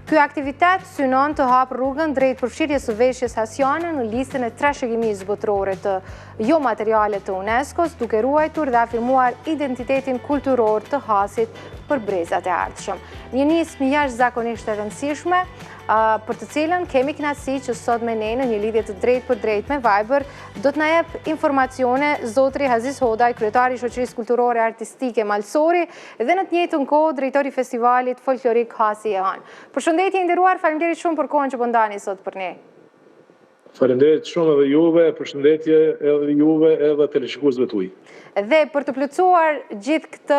Ky aktivitet synon të hapë rrugën drejt përfshirjes së veshjes hasiane në listën e trashëgimisë botërore të jo materiale të UNESCO-s, duke ruajtur dhe afirmuar identitetin kulturor të Hasit për brezat e ardhshëm. Një nismë jashtëzakonisht e rëndësishme, për të cilën kemi kënaqësi që sot me ne në një lidhje të drejtë për drejtë me Viber do të na jep informacione zotri Aziz Hodaj, kryetari i Shoqërisë Kulturore Artistike Malsori dhe në të njëjtën kohë drejtori i Festivalit Folklorik Hasi e Han. Përshëndetje i nderuar, faleminderit shumë për kohën që po ndani sot për ne. Faleminderit shumë edhe juve, përshëndetje edhe juve edhe teleshikuesve tuaj. Dhe për të plotësuar gjithë këtë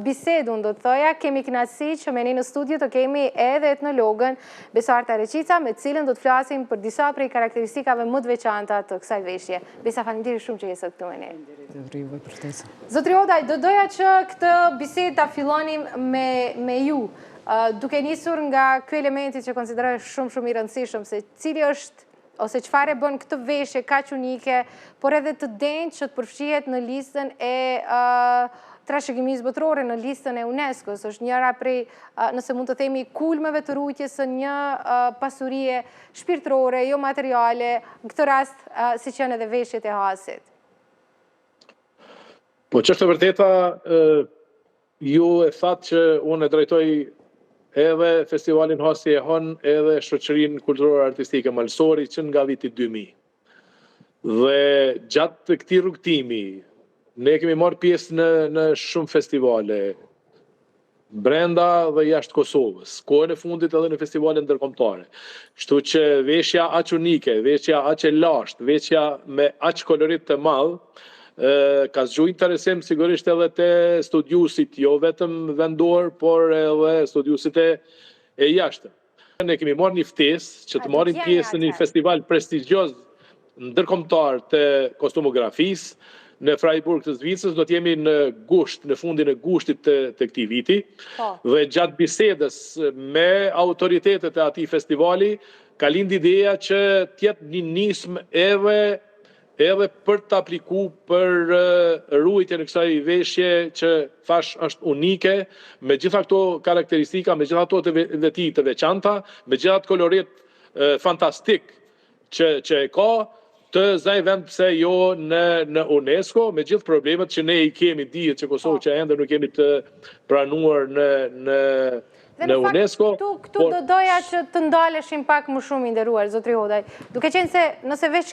bisedë, do të thoja, kemi kënaqësi që me ne në studio të kemi edhe etnologën Besarta Reqica, me cilën do të flasim për disa prej karakteristikave më të veçanta të kësaj veshje. Besa, faleminderit shumë që je sot këtu me ne. Zotri Hodaj, do doja që këtë bisedë ta fillonim me ju, duke nisur nga ky elementi që konsideroj shumë i rëndësishëm, se cili është ose çfarë bën këtë veshje kaq unike, por edhe të denjë që të përfshihet në listën e trashëgimisë botërore, në listën e UNESCO-s. Është njëra prej, nëse mund të themi, kulmeve të rujtjes së një pasurie shpirtërore, jo materiale, në këtë rast siç janë edhe veshjet e Hasit. Po ç'është e vërteta, ju e thatë që unë e drejtoj edhe Festivalin Hasi e Han, edhe Shoqërinë Kulturore Artistike Malsori që nga viti 2000. Dhe gjatë këtij rrugtimi, ne kemi marrë pjesë në shumë festivale, brenda dhe jashtë Kosovës, kohën e fundit edhe në festivale ndërkombëtare. Kështu që veshja aq unike, veshja aq e lashtë, veshja me aq kolorit të madh, ka zgjuar interesim sigurisht edhe te studiusit, jo vetëm vendor, por edhe studiusit e jashtëm. Ne kemi marrë një ftesë që të marrim pjesë në një festival prestigjioz ndërkombëtar të kostumografisë në Freiburg të Zvicrës. Do të jemi në gusht, në fundin e gushtit të këtij viti. Dhe gjatë bisedës me autoritetet e atij festivali ka lind ideja që të jetë një nismë edhe për të apliku për ruajtjen e kësaj veshje që thash është unike, me gjitha këto karakteristika, me gjitha këto veti të veçanta, me gjitha të kolorit fantastik që e ka, të zaj vend pse jo në UNESCO, me gjithë problemet që ne i kemi, dihet që Kosovë që ende nuk kemi të pranuar në UNESCO. Këtu do doja që të ndaleshim pak më shumë i nderuar, zotri Hodaj. Duke qenë se nëse veç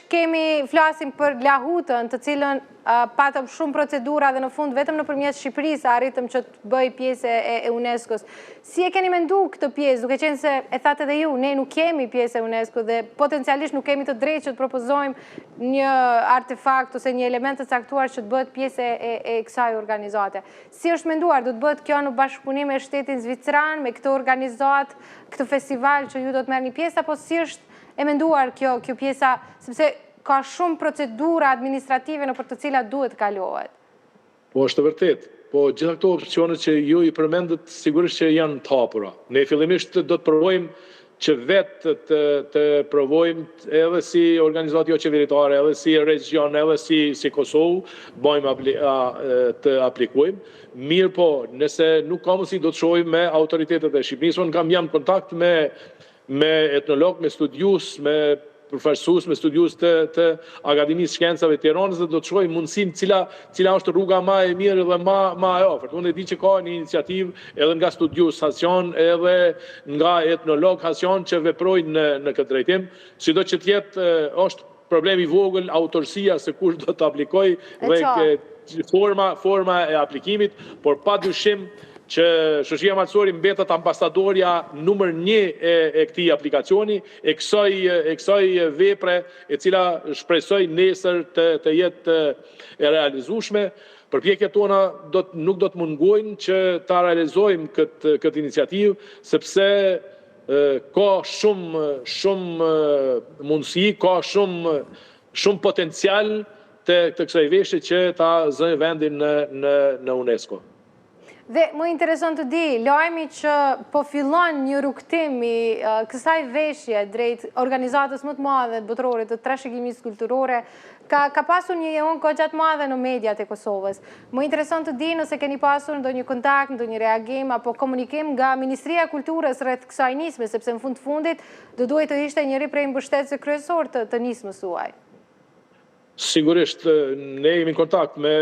flasim për lahutën, të cilën patëm shumë procedura dhe në fund vetëm nëpërmjet Shqipërisë arritëm që të bëj pjesë e UNESCO-s. Si e keni menduar këtë pjesë, duke qenë se e thatë edhe ju, ne nuk kemi pjesë e UNESCO dhe potencialisht nuk kemi të drejtë që të propozojmë një artefakt ose një element të caktuar që të bëhet pjesë e kësaj organizate. Si është menduar, do të bëhet kjo në bashkëpunim me shtetin zvicran, me këtë organizat, këtë festival që ju do të merrni pjesë, apo si është e menduar kjo pjesa, sepse ka shumë procedura administrative në për të cilat duhet kalohet? Po është vërtet, po gjitha këto opcione që ju i përmendët sigurisht që janë të hapura. Ne fillimisht do të provojmë që vetë të provojmë edhe si organizatë jo qeveritare, edhe si region, edhe si Kosovë, bëjmë të aplikujmë. Mirë po, nëse nuk ka mundësi do të shohim me autoritetet e Shqipërisë, unë kam jam kontakt me etnolog, me studius, me përfaqësues, me studius të Akademisë Shkencave të Tiranës, dhe do të shohim mundësinë cila është rruga më e mirë dhe më e afërt. Unë e di që ka një iniciativë edhe nga studius hasion, edhe nga etnolog hasion që veprojnë në këtë drejtim, sido që të jetë është problem i vogël autorësia se kush do të aplikoj dhe forma e aplikimit, por padyshim që Shoqëria Malsori mbetet ambasadorja numër 1 e këtij aplikacioni, e kësaj vepre e cila shpresoj nesër të jetë e realizueshme. Përpjekjet tona nuk do të mungojnë që ta realizojmë këtë iniciativë, sepse ka shumë mundësi, ka shumë potencial të kësaj veshje që ta zënë vendin në UNESCO. Dhe më intereson të di, lajmi që po fillon një rrugtim i kësaj veshje drejt organizatës më të madhe botërore të trashëgimisë kulturore, ka pasur një jeon ko gjatë madhe në mediat e Kosovës. Më intereson të di nëse keni pasur ndonjë kontakt, ndonjë reagim apo komunikim nga Ministria e Kulturës rreth kësaj nisme, sepse në fundit do duhet të ishte njëri prej mbështetësve kryesor të nismës suaj. Sigurisht, ne jemi në kontakt me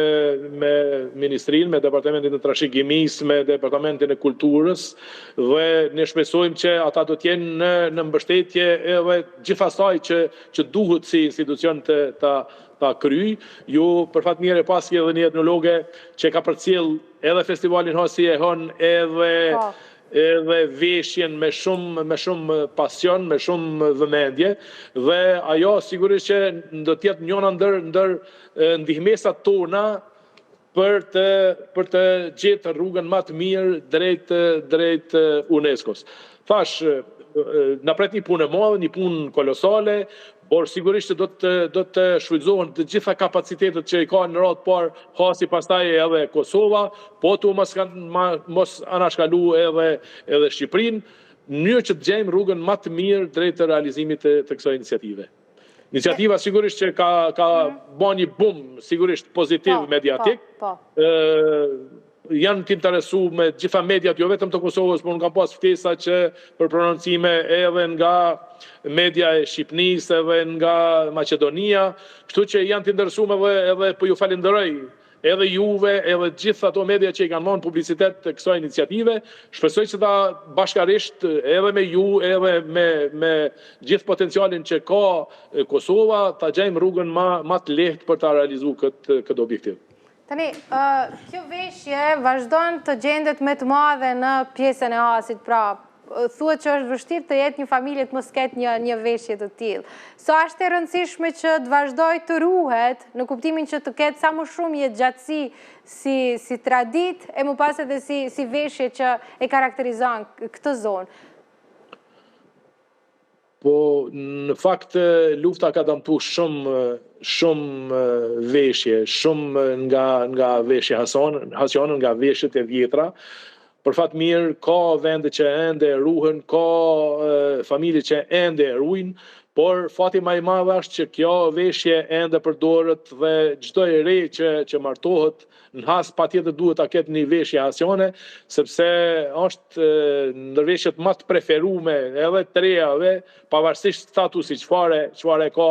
Ministrinë, me Departamentin e Trashëgimisë, me Departamentin e Kulturës dhe ne shpresojmë që ata do t'jenë në mbështetje edhe gjithasaj që duhet si institucion ta kryj. Ju për fat mirë pasi edhe një etnologe që ka përcjell edhe festivalin Hasi e Hon edhe veshjen me shumë pasion, me shumë vëmendje, dhe ajo sigurisht që do t'jetë njëna ndër ndihmesat tona për të gjetë rrugën më të mirë drejt UNESCO-s. Thash, na pret një punë e madhe, një punë kolosale, por sigurisht që do të shfrytëzohen të gjitha kapacitetet që i ka në radhë parë Hasi, pastaj edhe Kosova, po tu mos anashkalu edhe Shqipërinë, në mënyrë që të gjejmë rrugën më të mirë drejt të realizimit të kësaj iniciative. Iniciativa sigurisht që ka bën një bum sigurisht pozitiv mediatik. Janë të interesu me gjitha mediat, jo vetëm të Kosovës, por nga pas ftesa që për prononcime edhe nga media e Shqipnisë, edhe nga Maqedonia, kështu që janë të interesu me edhe për ju falenderoj, edhe juve, edhe gjitha ato media që i kanë marrë publicitet të kësaj iniciative, shpresoj që ta bashkarisht edhe me ju, edhe me gjithë potencialin që ka Kosova, ta gjejmë rrugën ma të lehtë për ta realizu këtë objektiv. Tani, kjo veshje vazhdon të gjendet me të madhe në pjesën e Hasit, pra, thuhet që është vështirë të jetë një familje të mos ketë një veshje të tillë. Sa është e rëndësishme që të vazhdoj të ruhet, në kuptimin që të ketë sa më shumë jetë gjatësi si tradit, e më pas edhe si veshje që e karakterizon këtë zonë. Po, në fakt, lufta ka dëmtu shumë veshje, shumë nga veshje hasionën, nga veshjet e vjetra. Për fat mirë, ka vende që ende ruhen, ka familje që ende ruajnë, por fati më i madh është që kjo veshje ende përdoret dhe çdo i re që martohet në Has patjetër duhet ta ketë një veshje hasiane, sepse është ndër veshjet më të preferume edhe të rejave, pavarësisht statusit çfarë ka,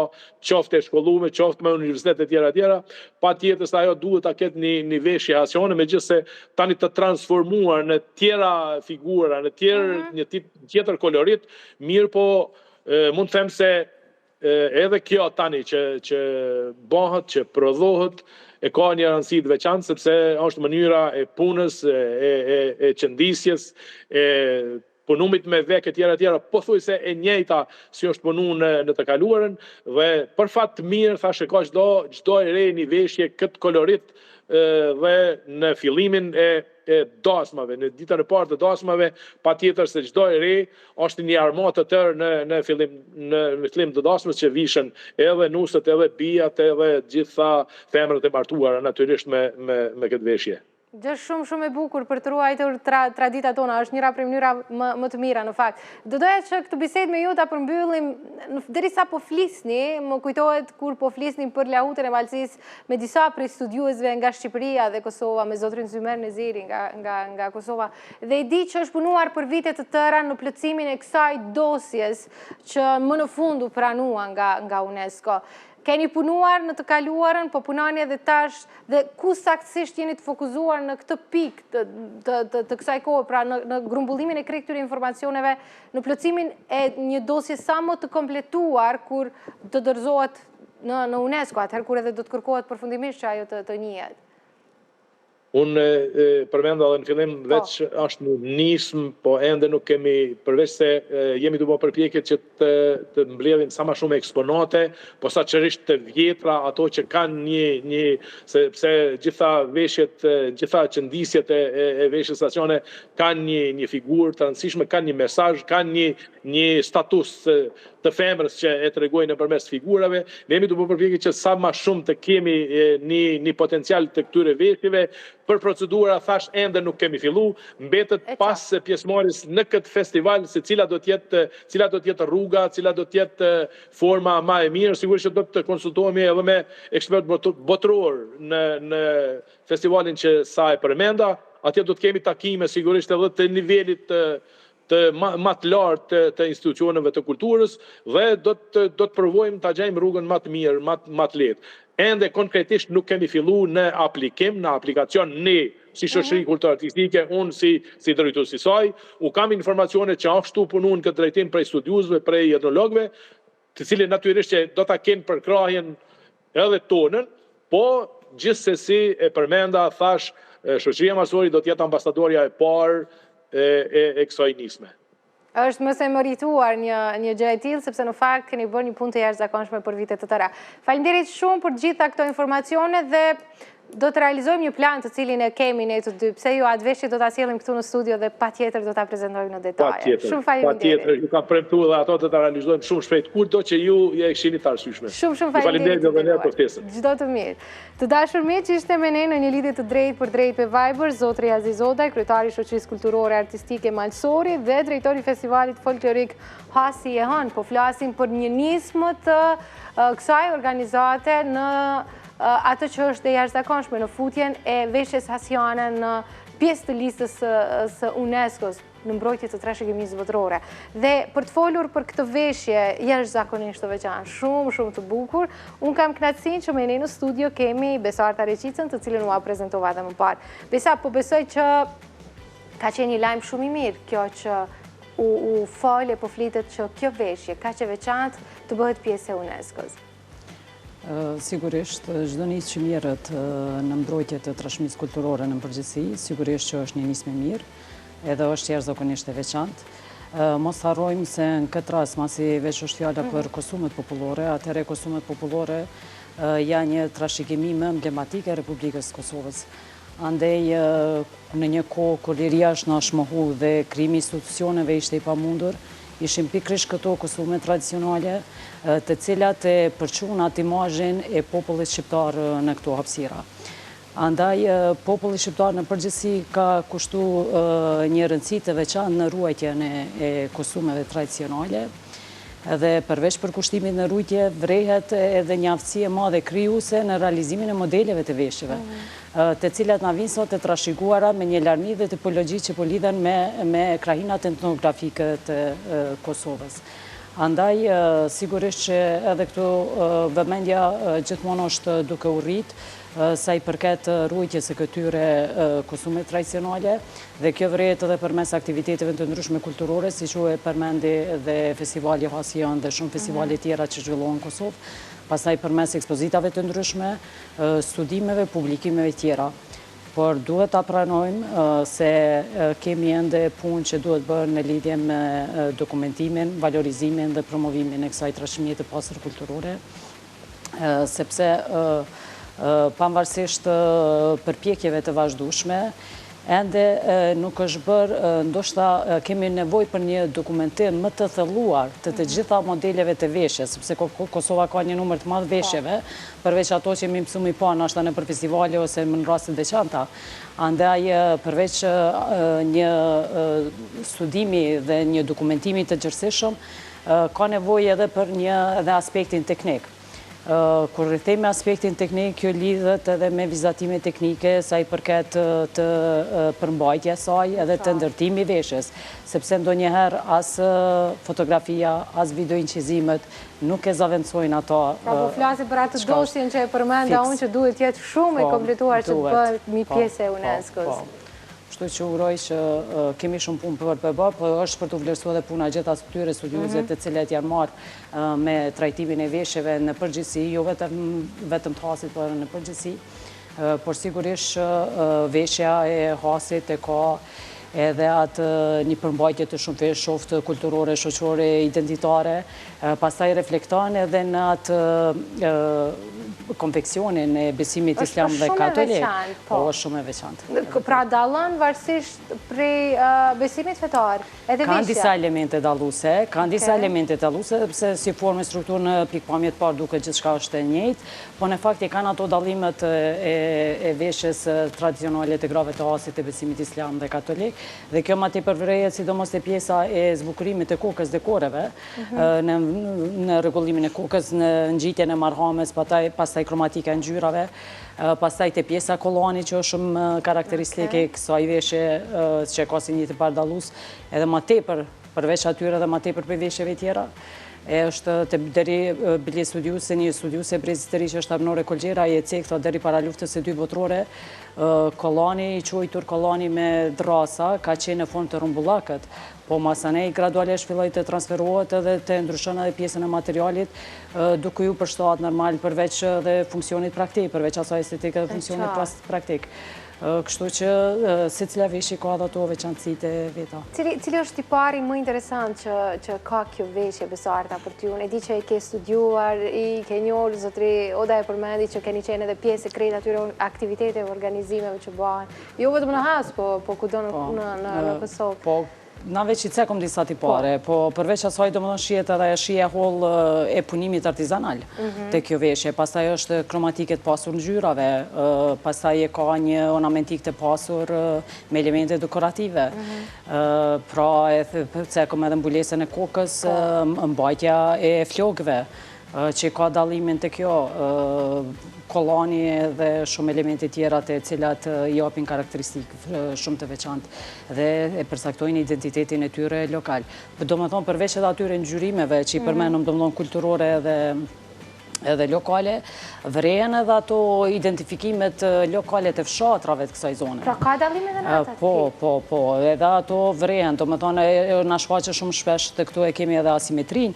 qoftë e shkolluar, qoftë me universitete të tjera, patjetër se ajo duhet ta ketë një veshje hasiane, megjithëse tani të transformuar në tjera figura, në një tip tjetër kolorit, mirë po mund të them se edhe kjo tani që bëhet, që prodhohet, e ka një rëndësi të veçantë sepse është mënyra e punës, e qëndisjes, e punumit me vek e tjera, pothuajse e njëjta si është punu në të kaluarën, dhe për fat të mirë, thashë ka çdo e re një veshje këtë kolorit dhe në fillimin e dasmave, në ditën e parë të dasmave, patjetër se çdo e re është një armatë të tërë në fillim të dasmës që vishën edhe nusët, edhe bijat, edhe gjitha femrat e martuara natyrisht me këtë veshje. Gjë shumë e bukur për të ruajtur traditat tona, është njëra prej mënyra më të mira në fakt. Do doja që këtë bisedë me ju ta përmbyllim, derisa po flisni, më kujtohet kur po flisnim për Lahutën e Malësisë me disa prej studiuesve nga Shqipëria dhe Kosova, me zotrin Zymer Neziri nga Kosova, dhe i di që është punuar për vite të tëra në plotësimin e kësaj dosjes që më në fund u pranua nga UNESCO. Keni punuar në të kaluarën, po punoni edhe tash, dhe ku saktësisht jeni të fokuzuar në këtë pikë të kësaj kohë, pra në grumbullimin e krejt këtyre informacioneve, në plotësimin e një dosje sa më të kompletuar kur të dorëzohet në UNESCO, atëherë kur edhe do të kërkohet përfundimisht që ajo të njihet. Unë përmenda dhe në fillim veç është në nismë, po ende nuk kemi, përveç se jemi të bërë përpjekjet që të mbledhin sa ma shumë eksponate, po sa qërisht të vjetra, ato që kanë sepse gjitha veshjet, gjitha qëndisjet e veshjes stacione kanë një figurë të rëndësishme, kanë një mesazh, kanë një status të femrës që e tregojnë nëpërmes figurave. Ne jemi duke përpjekur që sa më shumë të kemi një potencial të këtyre veshjeve. Për procedura thash ende nuk kemi fillu, mbetet pas pjesëmarrjes në këtë festival se cila do të jetë rruga, cila do të jetë forma më e mirë. Sigurisht që do të konsultohemi edhe me ekspert botror në festivalin që sa e përmenda. Atje do të kemi takime sigurisht edhe të nivelit të më të lartë të institucioneve të kulturës dhe do të provojmë ta gjejmë rrugën më të mirë, më të lehtë. Ende konkretisht nuk kemi fillu në aplikim, në aplikacion ne si shoqëri kulturore artistike, unë si drejtues i saj, u kam informacione që ashtu punojnë këtë drejtim prej studiosëve, prej etnologëve, të cilët natyrisht që do ta kenë përkrahjen edhe tonën, po gjithsesi e përmenda, thash, shoqëria masori do të jetë ambasadorja e parë e kësaj nisme. Është mëse merituar një gjë e tillë, sepse në fakt keni bërë një punë të jashtëzakonshme për vite të tëra. Faleminderit shumë për gjitha këto informacione dhe do të realizojmë një plan të cilin e kemi ne të dy, pse jo atë veshje do ta sjellim këtu në studio dhe patjetër do ta prezantojmë në detaje. Shumë faleminderit. Patjetër, ju kam premtuar dhe ato do ta realizojmë shumë shpejt, kurdo që ju e kishini të arsyeshme. Shumë faleminderit edhe ne për ftesën. Çdo të mirë. Të dashur miq, ishte me ne në një lidhje të drejtë për drejtë me Viber, zotri Aziz Odaj, kryetari i Shoqërisë Kulturore Artistike Malsori dhe drejtori i Festivalit Folklorik Hasi e Hën. Po flasim për një nismë të kësaj organizate në atë që është e jashtëzakonshme në futjen e veshjes hasiane në pjesë të listës së UNESCO-s në mbrojtje të trashëgimisë botërore. Dhe për të folur për këtë veshje jashtëzakonisht të veçantë, shumë të bukur, unë kam kënaqësinë që me ne në studio kemi Besarta Reqicën, të cilën ua prezantova edhe më parë. Besa, po besoj që ka qenë një lajm shumë i mirë kjo që u fole po flitet që kjo veshje kaq e veçantë të bëhet pjesë e UNESCO-s. Sigurisht, çdo nismë që merret në mbrojtje të trashëgimisë kulturore në përgjithësi, sigurisht që është një nismë e mirë, edhe është jashtëzakonisht e veçantë. Mos harrojmë se në këtë rast, masi veç është fjala për kostumet popullore, atëherë kostumet popullore janë një trashëgimi më emblematike e Republikës së Kosovës. Andej, në një kohë kur liria është na shmohu dhe krijimi i institucioneve ishte i pamundur, ishim pikërisht këto kostume tradicionale, të cilat e përçuan atë imazhin e popullit shqiptar në këto hapësira. Andaj, populli shqiptar në përgjithësi ka kushtuar një rëndësi të veçantë në ruajtjen e kostumeve tradicionale, dhe përveç për kushtimit në ruajtje vrehet edhe një aftësi e madhe krijuese në realizimin e modeleve të veshjeve, të cilat na vinë sot të trashëguara me një larmi dhe tipologji që po lidhen me krahinat etnografike të Kosovës. Andaj, sigurisht që edhe këtu vëmendja gjithmonë është duke u rrit sa i përket ruajtjes së këtyre kostumeve tradicionale, dhe kjo vret edhe përmes aktiviteteve të ndryshme kulturore, siç u përmendi dhe festivali Hasi e Hën dhe shumë festivale tjera që zhvillohen në Kosovë, pastaj përmes ekspozitave të ndryshme, studimeve, publikimeve tjera. Por duhet ta pranojmë se kemi ende punë që duhet bërë në lidhje me dokumentimin, valorizimin dhe promovimin e kësaj trashëgimie të pastër kulturore, sepse pavarësisht përpjekjeve të vazhdueshme, ende nuk është bërë, ndoshta kemi nevojë për një dokumentim më të thelluar të gjitha modeleve të veshjes, sepse Kosova ka një numër të madh veshjeve, përveç ato që jemi mësuar mi pa ndoshta nëpër festivale ose në raste të veçanta. Andaj, përveç një studimi dhe një dokumentimi të gjithësishëm, ka nevojë edhe për një aspektin teknik. Kur rrithemi aspektin teknik, kjo lidhet edhe me vizatime teknike sa i përket të përmbajtjes saj edhe të ndërtimit veshjes, sepse ndonjëherë as fotografia, as videoincizimet nuk e zaventojnë ato. Pra po flasim për atë dosjen që e përmenda unë që duhet jetë shumë e kompletuar që të bëhet një pjesë e UNESCO-s. Kështu që uroj që kemi shumë punë për të bërë, por është për të vlerësuar edhe puna gjithas këtyre studiosëve të cilat janë marrë me trajtimin e veshjeve në përgjithësi, jo vetëm të Hasit, por në përgjithësi. Por sigurisht veshja e Hasit e ka edhe atë një përmbajtje të shumë shoftë kulturore, shoqore, identitare, pastaj reflekton edhe në atë konfeksionin e besimit islam dhe katolik. Po, është shumë e veçantë. Pra dallon varësisht prej besimit fetar, edhe Kanë disa elemente dalluese, sepse si formë e strukturë në pikpamje të parë duket gjithçka është e njëjtë, po në fakt kanë ato dallimet e veshjes tradicionale të grave të hasit të besimit islam dhe katolik, dhe kjo ma tepër vërehet sidomos te pjesa e zbukurimit të kokës dekoreve, në rregullimin e kokës, në ngjitjen e marhames, pastaj kromatika e ngjyrave, pastaj te pjesa kollani që është shumë karakteristike e kësaj veshje që ka si një të pardallues, edhe ma tepër përveç atyre dhe ma tepër për veshjeve tjera. Është të deri bile studiuse, një studiuse brezit të ri që është Abnore Kolgjera, i e cekta deri para luftës së dy botërore, kollani, i quajtur kollani me drasa, ka qenë në formë të rumbullakët, po masanej gradualisht filloi të transferohet edhe të ndryshon edhe pjesën e materialit, duke ju përshtatë normal përveç dhe funksionit praktik, përveç asaj estetik dhe funksionit praktik. Kështu që secila veshje ka dhe ato veçantësitë e veta. Cili është tipari më interesant që ka kjo veshje Besarta për t'ju? E di që e ke studiuar, i ke njohur zotri Oda e përmendi që keni qenë edhe pjesë e krejt atyre aktivitete e organizimeve që bëhen. Jo vetëm në Has, po kudo në Kosovë. Na veç i cekom disa tipare, po përveç asaj do më dhënë shihet edhe shije holl e punimit artizanal të kjo veshje. Pastaj është kromatiket pasur ngjyrave, pastaj e ka një ornamentik të pasur me elemente dekorative. Pra e cekom edhe mbulesën e kokës, mbajtja e flokëve, që ka dallimin të kjo, kollani dhe shumë elemente tjera të cilat i japin karakteristikë shumë të veçantë dhe e përcaktojnë identitetin e tyre lokal. Do më thonë përveç edhe atyre ngjyrimeve që i përmenëm do më thonë kulturore edhe lokale, vrehen edhe ato identifikimet lokale të fshatrave të kësaj zone. Pra ka dallime edhe në ata? Po, edhe ato vrehen, do më thonë na shfaqe shumë shpesh të këtu e kemi edhe asimetrin,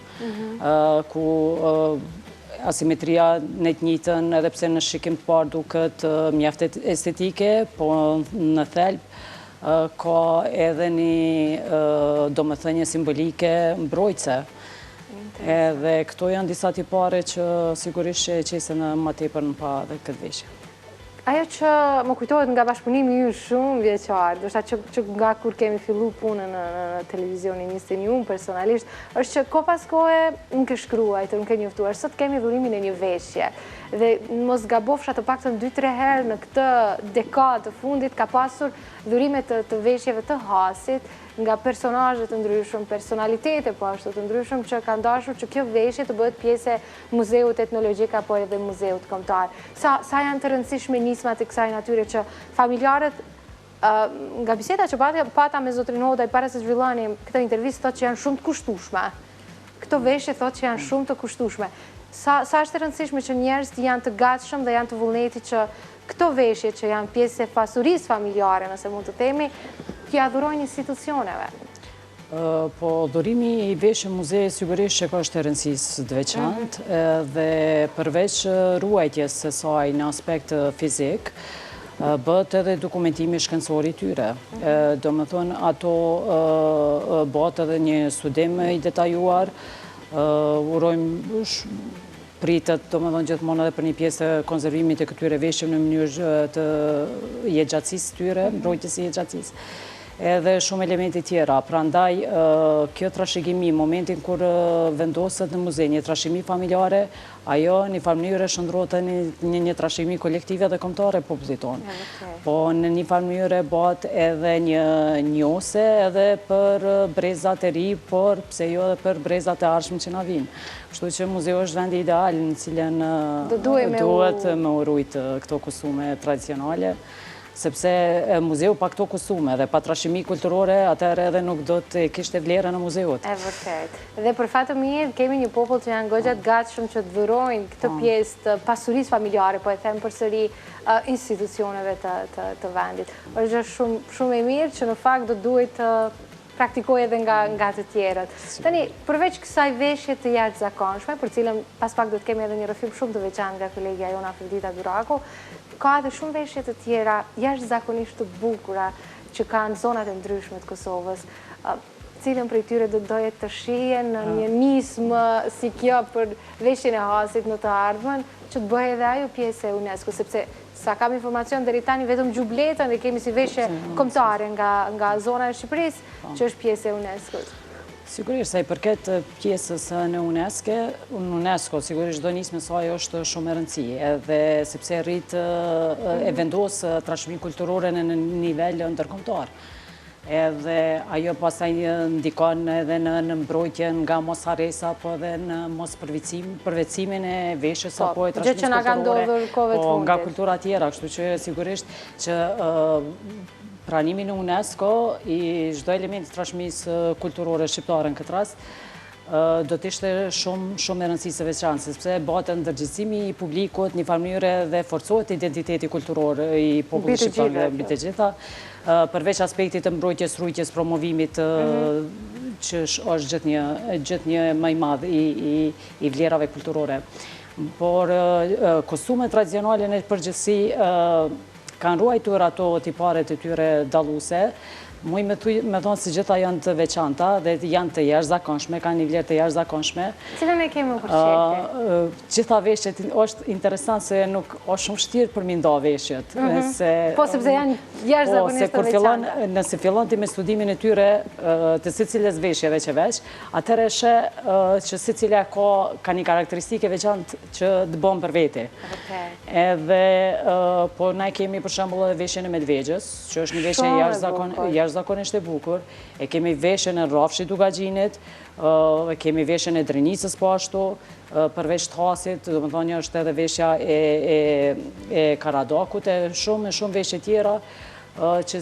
ku asimetria në të njëjtën, edhe pse në shikim të parë duket mjaft estetike, po në thelb ka edhe një domethënie simbolike mbrojtëse. Edhe këto janë disa tipare që sigurisht që e qesën më tepër në pa dhe këtë veshje. Ajo që më kujtohet nga bashkëpunimi ju shumë vjeçar, do shta që nga kur kemi fillu punën në televizionin 21 personalisht, është që ko pas kohë nuk e shkruajtë, nuk e njoftuar, sot kemi dhurimin e një veshje. Dhe mos gabofsha të paktën 2-3 herë në këtë dekadë të fundit ka pasur dhurimet të veshjeve të Hasit, nga personazhe të ndryshëm, personalitete po ashtu të ndryshëm që kanë dashur që kjo veshje të bëhet pjesë e muzeut etnologjik apo edhe muzeut kombëtar. Sa janë të rëndësishme nismat e kësaj natyre që familjarët nga biseda që pata me zotrin Odaj para se zhvillonin këtë intervistë thotë që janë shumë të kushtueshme. Këto veshje thotë që janë shumë të kushtueshme. Sa është e rëndësishme që njerëzit janë të gatshëm dhe janë të vullneti që këto veshje që janë pjesë e pasurisë familjare, nëse mund të themi, t'ja dhurojnë institucioneve? Po, dhurimi i veshje muze sigurisht që ka është të rëndësisë të veçantë dhe përveç ruajtjes së saj në aspekt fizik, bët edhe dokumentimi shkencor i tyre. Do më thonë, ato bët edhe një studim i detajuar, urojmë pritët, do më thonë gjithmonë edhe për një pjesë të konservimit e këtyre veshjem në mënyrë të jetëgjatësisë tyre, mbrojtjes së jetëgjatësisë. Edhe shumë elementi tjera. Prandaj, kjo trashëgimi, momentin kur vendoset në muze, një trashëgimi familjare, ajo një farë mënyrë shndrohet në një trashëgimi kolektive dhe kombëtare popullit tonë. Po në një farë mënyrë bëhet edhe një njose edhe për brezat e ri, por pse jo edhe për brezat e ardhshëm që na vinë. Kështu që muzeu është vendi ideal në cilën duhet me urujtë këto kostume tradicionale, sepse muzeu pa këto kostume dhe pa trashëgimi kulturore, atëherë edhe nuk do të kishte vlerën në muzeut. E vërtet. Dhe për fat të mirë, kemi një popull që janë goxha të gatshëm që të dhurojnë këtë pjesë të pasurisë familjare, po e them përsëri institucioneve të vendit. Është shumë e mirë që në fakt do duhet të praktikoj edhe nga të tjerët. Tani, përveç kësaj veshje të jashtëzakonshme, për cilën pas pak do të kemi edhe një rrëfim shumë të veçantë nga kolegja jona Afrodita Duraku, ka edhe shumë veshje të tjera jashtëzakonisht të bukura, që kanë zonat e ndryshme të Kosovës, cilën prej tyre do dojet të shihen në një nismë si kjo për veshjen e hasit në të ardhmen, që të bëhe edhe ajo pjesë e UNESCO, sepse sa kam informacion deri tani vetëm Gjubletën dhe kemi si veshje kombëtare nga zona e Shqipërisë që është pjesë e UNESCO-s. Sigurisht, sa i përket pjesës në UNESCO sigurisht do nismë saj është shumë e rëndësi, edhe sepse rrit e vendos trashëgiminë kulturore në nivel ndërkombëtar. Edhe ajo pastaj ndikon edhe në mbrojtjen nga mosharesa, po edhe në mos përvecimin e veshjes apo e trashëgimisë kulturore, po nga kultura tjera, kështu që sigurisht që pranimi në UNESCO i çdo elementi trashëgimisë kulturore shqiptare në këtë rast do të ishte shumë e rëndësishme veçantë, sepse bëhet ndërgjegjësimi i publikut në një farë mënyrë dhe forcohet identiteti kulturor i popullit shqiptar mbi të gjitha, përveç aspektit të mbrojtjes, rujtjes, promovimit që është gjithë një më i madh i vlerave kulturore. Por kostumet tradicionale në përgjithësi kanë ruajtur ato tiparet e tyre dalluese. Muj me thonë se gjitha janë të veçanta dhe janë të jashtëzakonshme, kanë një vlerë të jashtëzakonshme. Cilën e kemi përqefje? Gjitha veshjet është interesant se nuk është shumë vështirë për mi nda veshjet. Po, sepse janë jashtëzakonisht të veçanta. Nëse fillon ti me studimin e tyre të secilës veshjeve që veç, atëherë she që secila ka një karakteristike veçantë që të bën për vete. Edhe, po na kemi për shembull edhe veshjen e medvegjës, që është një veshje jashtëzakonisht e bukur, e kemi veshjen e rrafshit Ugaxhinit, e kemi veshjen e drenicës po ashtu, përveç të hasit, do të thonë është edhe veshja e Karadakut, e shumë veshje tjera, që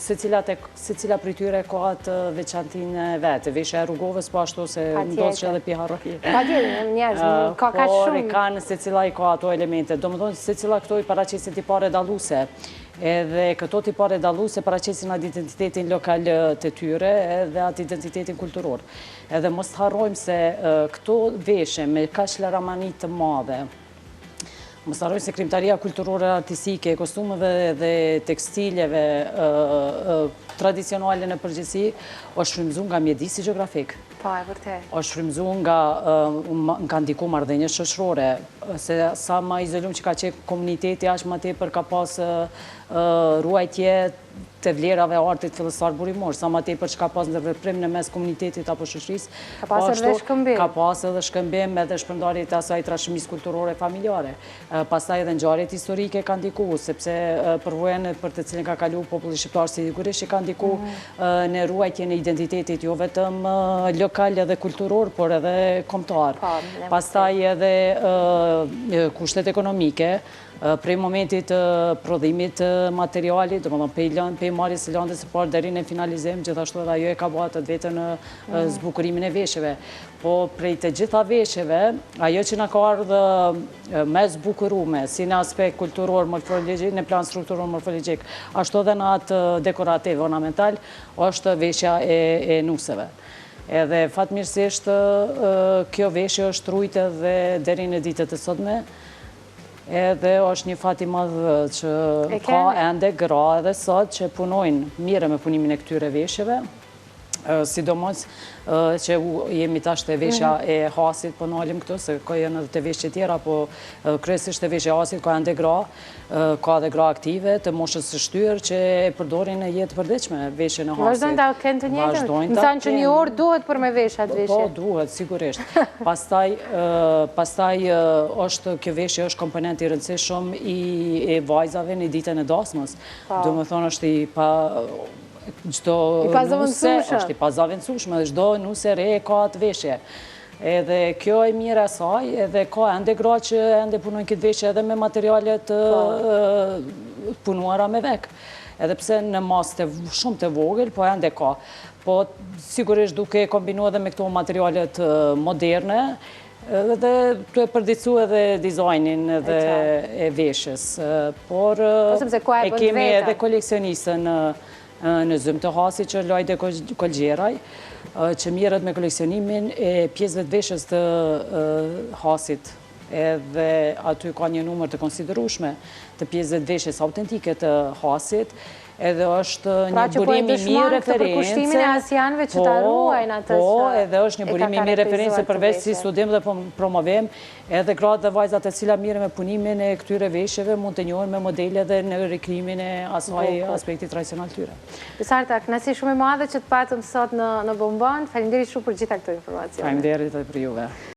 secila prej tyre ka atë veçantinë e vetë. Veshja e rrugovës po ashtu se ndodh që edhe pi harroje. Patjetër, njerëz ka kaq shumë. Por i kanë secila i ka ato elemente. Domethënë secila këto i paraqisin tipare dalluese. Edhe këto tipare dalluese paraqisin atë identitetin lokal të tyre edhe atë identitetin kulturor. Edhe mos të harrojmë se këto veshje me kaq laramani të madhe, mos harrojmë se Krijimtaria Kulturore Artistike, kostumeve dhe tekstileve tradicionale në përgjithësi është frymëzuar nga mjedisi gjeografik. Po, e vërtet. Është frymëzuar nga ndiku marrëdhënie shoqërore, se sa më izoluar që ka qenë komuniteti, aq më tepër ka pas ruajtje të vlerave artit fillestar burimor, sa më tepër që ka pas ndërveprim në mes komunitetit apo shoqërisë. Ka pas edhe shkëmbim. Ka pas edhe shkëmbim edhe shpërndarje të asaj trashëgimisë kulturore familjare. Pastaj edhe ngjarjet historike kanë ndikuar, sepse përvojën për të cilën ka kaluar populli shqiptar sigurisht që ka ndikuar në ruajtjen e identitetit jo vetëm lokal edhe kulturor, por edhe kombëtar. Pastaj edhe kushtet ekonomike, prej momentit të prodhimit materialit, domethënë prej marrjes së landës së parë deri në finalizim, gjithashtu edhe ajo e ka bërë atë vetën në zbukurimin e veshjeve. Po prej të gjitha veshjeve, ajo që na ka ardhur më zbukuruar si në aspekt kulturor, morfologjik, në plan strukturor morfologjik, ashtu edhe në atë dekorativ ornamental, është veshja e nuseve. Edhe fatmirësisht kjo veshje është ruajtur edhe deri në ditët e sotme. Edhe është një fat i madh që ka ende gra edhe sot që punojnë mirë me punimin e këtyre veshjeve, sidomos që jemi tash te veshja e hasit, po nalim këtu, se ka janë edhe te veshje tjera, po kryesisht te veshja e hasit ka ende gra, ka edhe gra aktive të moshës së shtyr që e përdorin në jetë përditshme veshjen e hasit. Vazhdojnë ta kenë të njëjtën? Më thanë që një orë duhet për me vesh atë veshje. Po, duhet, sigurisht. Pastaj është kjo veshje është komponent i rëndësishëm i vajzave në ditën e dasmës. Domethënë është i është i pazavendësueshme, çdo nuse re ka atë veshje. Edhe kjo e mira e saj, edhe ka ende gra që ende punojnë këtë veshje edhe me materialet punuara me vek. Edhe pse në masë shumë të vogël, po ende ka. Po sigurisht duke kombinuar edhe me këto materialet moderne, dhe të e përditsu edhe dizajnin edhe e veshjes. Por e kemi edhe koleksionistën në zymë të hasit që Lajde Kolgjeraj, që mirët me koleksionimin e pjesëve të veshjes të hasit edhe aty ka një numër të konsiderueshme të pjesëve të veshjes autentike të Hasit, edhe është një burim i mirë referencë. Për kushtimin e asianëve që ta ruajnë atë. Po, edhe është një burim i mirë referencë përveç si studim dhe promovim, edhe gratë dhe vajzat e cila mirë me punimin e këtyre veshjeve mund të njohin me modele dhe në rikrimin e asaj aspektit tradicional tyre. Besarta, kënaqësi shumë e madhe që të patëm sot në Bombon. Faleminderit shumë për gjitha këto informacione. Faleminderit edhe për juve.